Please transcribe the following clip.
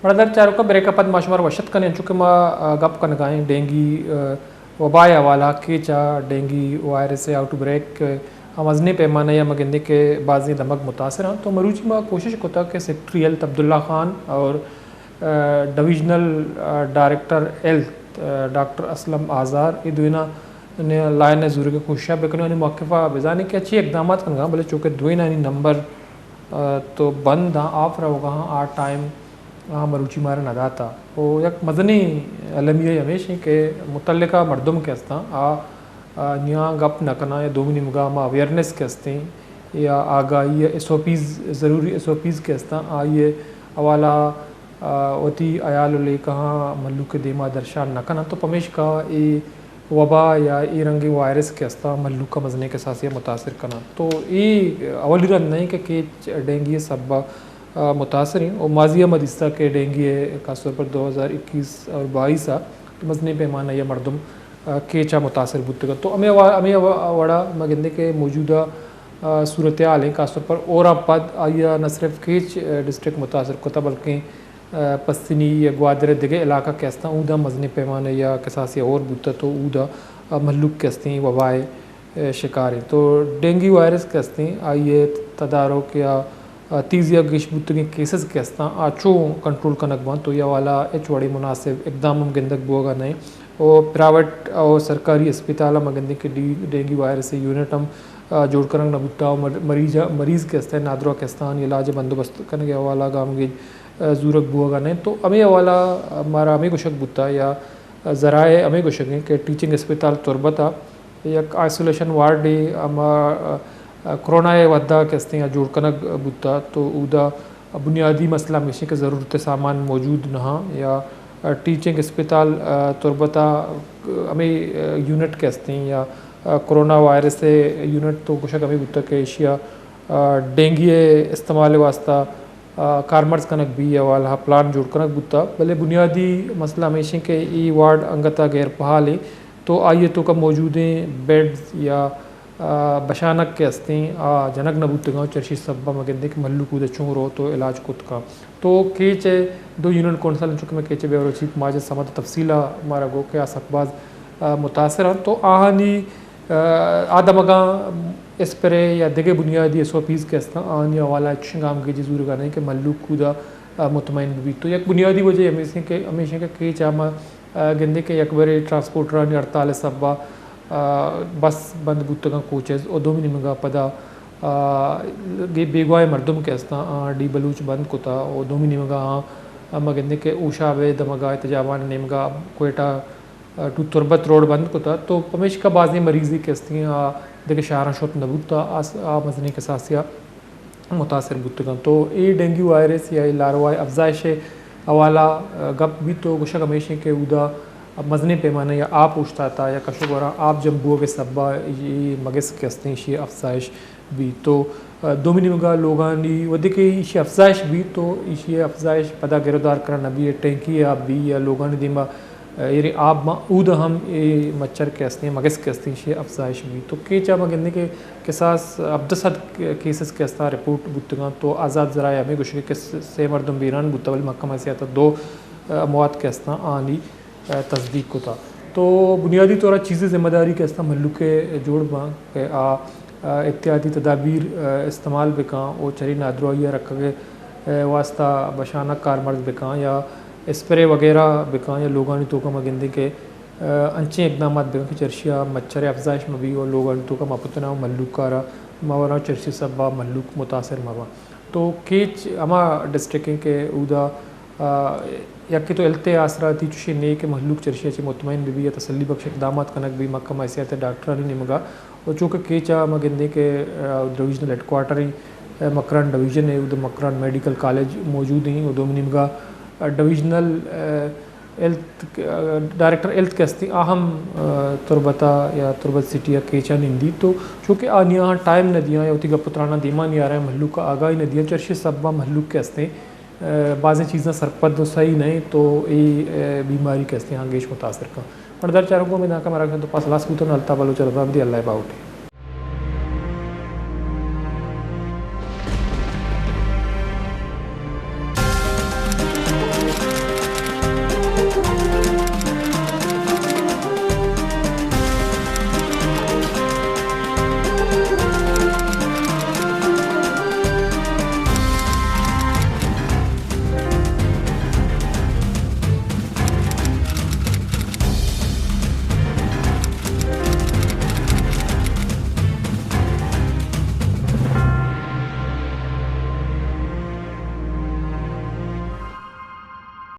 mother चारों का break पद माशुमार वशत कने चूँकि मा गप कन गाएं डेंगी वबाए हवाला के चा डेंगी वायरस से आउट ब्रेक वजनी पैमाने या मगंदे के बाजी दमक मुतासर हैं तो मरूची में कोशिश कोता कि सेक्रेटरी हेल्थ अब्दुल्ला खान और divisional director health doctor Aslam Azar ये दोनों ने लाइन ज़रूर के कोशिश बेकने मौक़ा बेजानी के अच्छी इकदाम कन बोले चूँकि दोनों नंबर तो बंद हाँ ऑफ रहोगा हाँ आ टाइम हाँ मरूची मारे नदा था वो एक मदनी अलमिया हमेशा के मुतल्लिका मर्दम के हस्ता निया गप नकना या दो निमगा मा अवेयरनेस के हस्ते या आगाही SOPs ज़रूरी SOPs के हस्ता ये हवाला वती आयाल ले कहाँ मल्लू के देमा दर्शान नकना तो पमेश का ये वबा या ये रंगी वायरस के हस्ता मल्लू का मजने के साथ मुतासर करना तो ये अवली रन नहीं कि डेंगी सब मुतासरीन और माजिया मदिस्ता के डेंगी खास तौर पर 2021 और 22 तो मजनी पैमाना या मरदम के चा मुतासर बुतगा तो अमे वड़ा मगंदे के मौजूदा सूरत हाल हैं खास तौर पर औराबाद आया न सिर्फ केच डिस्ट्रिक्ट मुतासर कोता बल्कि पस्तिनी या ग्वादर दिगे इलाका कैस्ता ऊदा मजनी पैमाना या कसासी और बुता तो ऊदा मल्लुक कैस्ती वबाए शिकार हैं तो डेंगी वायरस कैस्ती आइए तदारुक या तीज़ या गिशबुतगी केसेस के हस्ता आचो कंट्रोल कनक बन तो यह वाला वड़ी मुनासिब एकदम गंदक बोगा नहीं और प्राइवेट और सरकारी अस्पताल मगंदे के डेंगी वायरस से यूनिट हम जोड़ कर नबुता मरीज़ के हस्ते नादरा के हस्ता इलाज बंदोबस्त करने के वाला गाम की जरूरत बोगा नहीं तो अमे वाला हमारा अमे कुशक बुता या ज़राए अमे कुशक के टीचिंग अस्पताल तुरबता एक आइसोलेशन वार्ड कोरोना वद्दा के हस्ते या जोड़ कनक बुता तो उदा बुनियादी मसला मिशी के ज़रूरत सामान मौजूद नहा या टीचिंग अस्पताल तुरबता हमें यूनिट के हस्ते या कोरोना वायरस से यूनिट तो कुछ हमें बुता के एशिया डेंगी इस्तेमाल वास्ता कारमर्स कनक भी या वाला प्लान जोड़ कनक बुता भले बुनियादी मसला हमेशा के ई वार्ड अंगता गैर पहाल है तो आइए तो कब मौजूद हैं बेड्स या बशानक के हस्ते जनक नबूत गाँव चर्शी सब्बा मगंदे के मल्लू कूद चूँ रो तो इलाज कुत का तो केच दो यूनियन कौंसल चुके में केचे बेवरोची माज समत तफसीला हमारा गो के असकबाज मुतासर तो आहानी आदमगा स्प्रे या दिगे बुनियादी SOPs के हस्ता आहानी वाला शिंगाम के जरूर का नहीं कि मल्लू कूदा मुतमईन भी तो एक बुनियादी वजह हमेशा के केच आमा गंदे के यकबरे ट्रांसपोर्टर 48 सब्बा बस बंद बुतगा कोचेस और दो निमगा पदा बेगवाए मर्दम के हस्ता डी बलूच बंद कोता और दो निमगा मगंदे के ऊषा वे दमगा तजावान निमगा कोयटा टू तुरबत रोड बंद कोता तो पमेश का बाजी मरीजी के हस्ती देखे शारा शोत नबूता मजनी के सासिया मुतासर बुतगा तो ये डेंगू वायरस या लार्वा अफजाइश हवाला गप भी तो गुशक हमेशा के उदा मजनी पैमाने या आप पूछता था या कशोगरा आप जम्बुओं के सब्बा ये मगस के हस्ते ये अफजाइश भी तो दोमिनिमगा लोगानी वदे के ये अफजाइश भी तो ये अफजाइश पदा गिरदार करना भी टैंकी या भी या लोगानी दिमा ये आप ऊद हम ये मच्छर के हस्ते मगस के हस्ते ये अफजाइश भी तो के चा मगंदे के साथ अब्दसद केसेस के हस्ता रिपोर्ट बुतगा तो आज़ाद ज़राए हमें कुछ के से मरदम बीरान बुतवल मक्का से आता दो मवाद के हस्ता आनी तस्दीक को था तो बुनियादी तौर चीज़ें ज़िम्मेदारी के हस्ता मल्लू के जोड़ बाँ के एहतियाती तदाबीर इस्तेमाल बेकां और चरी नादरोया रख के वास्ता बशाना कारमर्ज बेकां या स्प्रे वगैरह बेकां या लोगानी तो का मगंदे के अंचे इकदाम बेकां कि चर्शिया मच्छर अफजाइश में भी और लोगानी तो का मपतना मल्लू कारा मावरा चर्शी सब्बा मल्लुक मुतासर मवा तो केच अमा डिस्ट्रिक्ट के उदा यकी तो एलते आसराती चुशी ने के महलूक चर्शिया चे मुतमईन भी या तसल्ली बख्श इकदाम कनक भी मक्का मैसियात डॉक्टर ने मगा और चूँकि केचा मगंदे के डिविजनल हेडक्वार्टर ही मकरान डिवीजन है उधर मकरान मेडिकल कॉलेज मौजूद हैं उधर निमगा डिविजनल हेल्थ डायरेक्टर हेल्थ के हस्ती अहम तुरबता या तुरबत सिटी या केचा निंदी तो चूँकि यहाँ टाइम नदियाँ या उती पुत्राना दीमा नहीं आ रहा है महलू का आगाही नदियाँ चर्शी सब्बा महलूक के हस्ते बाज़ चीज़ें सरपद सही नहीं तो ये बीमारी के हस्ते हाँ गेश मुतासर का मर्दर चारों को मैं ना का मरा तो पास लास्ट तो नलता बालो चल रहा अल्लाह बाउटे